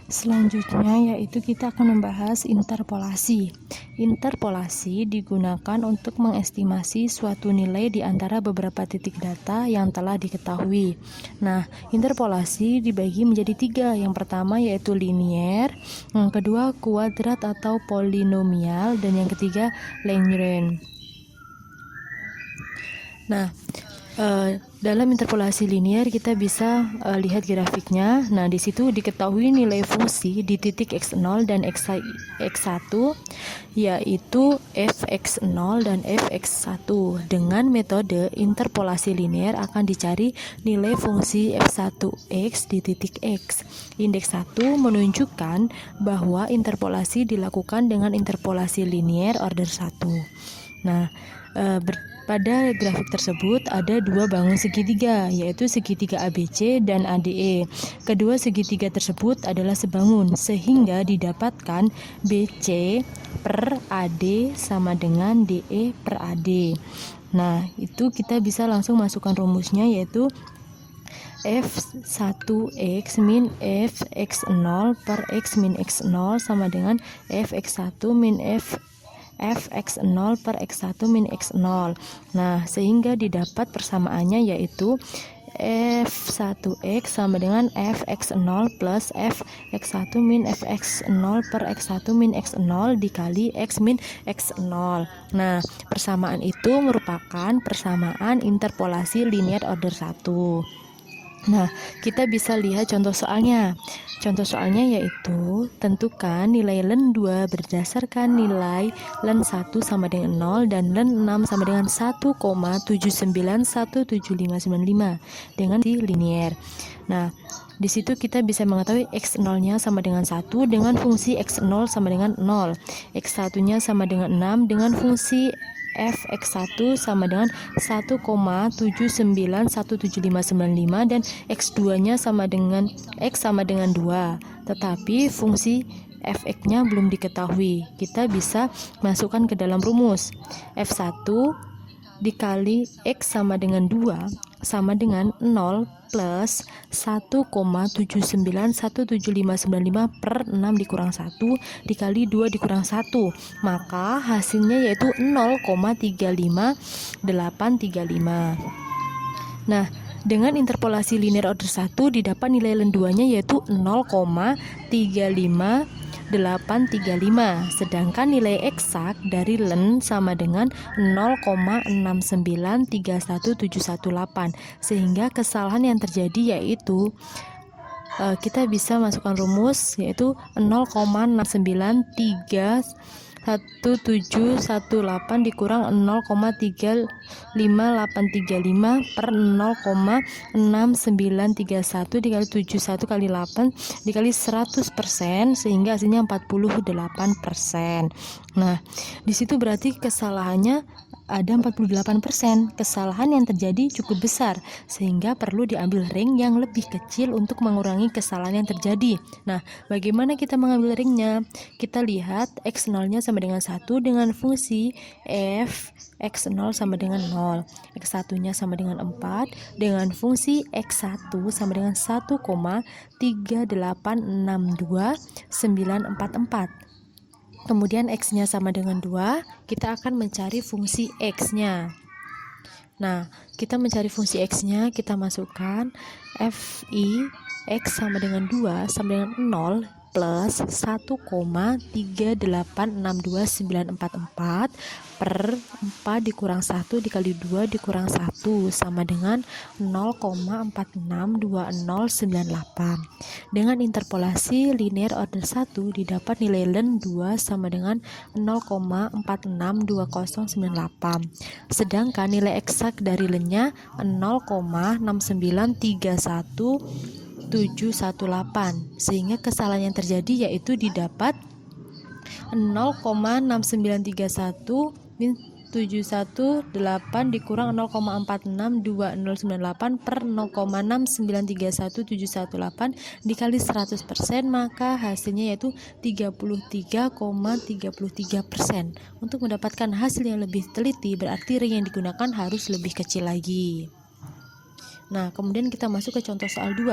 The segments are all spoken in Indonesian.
Selanjutnya yaitu kita akan membahas interpolasi. Interpolasi digunakan untuk mengestimasi suatu nilai di antara beberapa titik data yang telah diketahui. Nah, interpolasi dibagi menjadi 3. Yang pertama yaitu linier, yang kedua kuadrat atau polinomial, dan yang ketiga Lagrange. Nah, dalam interpolasi linier kita bisa lihat grafiknya. Nah, di situ diketahui nilai fungsi di titik x0 dan x1 yaitu fx0 dan fx1. Dengan metode interpolasi linier akan dicari nilai fungsi f1x di titik x. Indeks 1 menunjukkan bahwa interpolasi dilakukan dengan interpolasi linier order 1. Nah, pada grafik tersebut ada 2 bangun segitiga, yaitu segitiga ABC dan ADE. Kedua segitiga tersebut adalah sebangun, sehingga didapatkan BC per AD sama dengan DE per AD. Nah, itu kita bisa langsung masukkan rumusnya, yaitu f1x min fx0 per x min x0 sama dengan fx1 min fx0 per x1 min x0. Nah, sehingga didapat persamaannya yaitu f1x sama dengan fx0 plus fx1 min fx0 per x1 min x0 dikali x min x0. Nah, persamaan itu merupakan persamaan interpolasi linear order 1. Nah, kita bisa lihat contoh soalnya. Contoh soalnya yaitu tentukan nilai len 2 berdasarkan nilai len 1 sama dengan 0 dan len 6 sama dengan 1,791755 dengan si linier. Nah, di situ kita bisa mengetahui x0-nya sama dengan 1 dengan fungsi x0 sama dengan 0. X1-nya sama dengan 6 dengan fungsi fx1 sama dengan 1,791755 dan x2-nya sama dengan x sama dengan 2. Tetapi fungsi fx-nya belum diketahui. Kita bisa masukkan ke dalam rumus. F1 dikali x sama dengan 2 sama dengan 0 plus 1,791755 per 6 dikurang 1 dikali 2 dikurang 1, maka hasilnya yaitu 0,35835. Nah, dengan interpolasi linear order 1 didapat nilai len 2-nya yaitu 0,35835, sedangkan nilai eksak dari len sama dengan 0,6931718, sehingga kesalahan yang terjadi yaitu kita bisa masukkan rumus yaitu 0,6931718 dikurang 0,35835 per 0,6931 dikali 71 kali 8 dikali 100%, sehingga hasilnya 48%. Nah, di situ berarti kesalahannya ada 48%. Kesalahan yang terjadi cukup besar, sehingga perlu diambil ring yang lebih kecil untuk mengurangi kesalahan yang terjadi. Nah, bagaimana kita mengambil ringnya? Kita lihat x0-nya sama dengan 1 dengan fungsi f x0 sama dengan 0, x1-nya sama dengan 4 dengan fungsi x1 sama dengan 1,3862944. Kemudian x-nya sama dengan 2, kita akan mencari fungsi x-nya. Nah, kita mencari fungsi x-nya, kita masukkan fi x sama dengan 2 sama dengan 0 plus 1,3862944 per 4 dikurang 1 dikali 2 dikurang 1 sama dengan 0,462098. Dengan interpolasi linear order 1 didapat nilai len 2 sama dengan 0,462098, sedangkan nilai eksak dari lennya 0,6931718, sehingga kesalahan yang terjadi yaitu didapat 0,6931718 dikurang 0,462098 per 0,6931718 dikali 100%, maka hasilnya yaitu 33,33%. Untuk mendapatkan hasil yang lebih teliti berarti ring yang digunakan harus lebih kecil lagi. Nah, kemudian kita masuk ke contoh soal 2.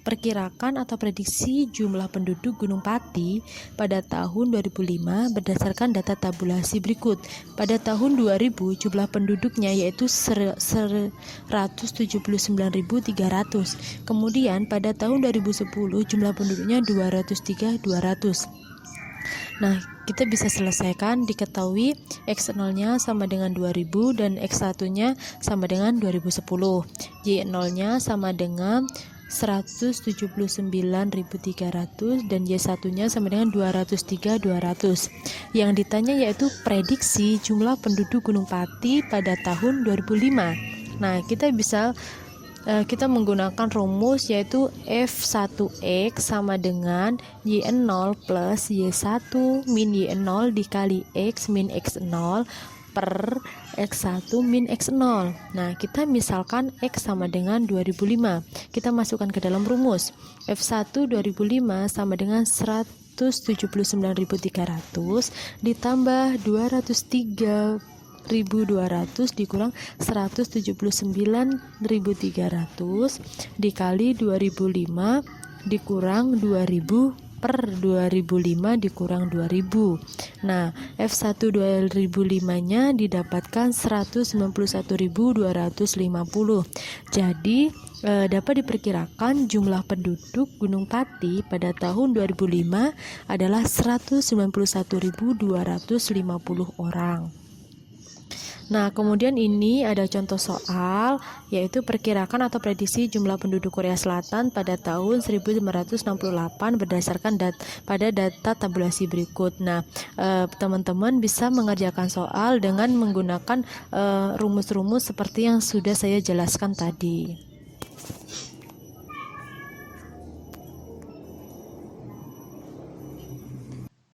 Perkirakan atau prediksi jumlah penduduk Gunung Pati pada tahun 2005 berdasarkan data tabulasi berikut. Pada tahun 2000 jumlah penduduknya yaitu 179.300. Kemudian pada tahun 2010 jumlah penduduknya 203.200. Nah, kita bisa selesaikan, diketahui X0-nya sama dengan 2000 dan X1-nya sama dengan 2010. Y0-nya sama dengan 179.300 dan Y1-nya sama dengan 203.200. Yang ditanya yaitu prediksi jumlah penduduk Gunung Pati pada tahun 2005. Nah, kita menggunakan rumus yaitu F1X sama dengan Y0 plus Y1 min Y0 dikali X min X0 per X1 min X0. Nah, kita misalkan X sama dengan 2005. Kita masukkan ke dalam rumus. F1 2005 sama dengan 179.300 ditambah 203.200 dikurang 179.300 dikali 2005 dikurang 2000 per 2005 dikurang 2000. Nah, F1 2005-nya didapatkan 191.250. Jadi dapat diperkirakan jumlah penduduk Gunung Pati pada tahun 2005 adalah 191.250 orang. Nah, kemudian ini ada contoh soal, yaitu perkirakan atau prediksi jumlah penduduk Korea Selatan pada tahun 1968 berdasarkan pada data tabulasi berikut. Nah, teman-teman bisa mengerjakan soal dengan menggunakan rumus-rumus seperti yang sudah saya jelaskan tadi.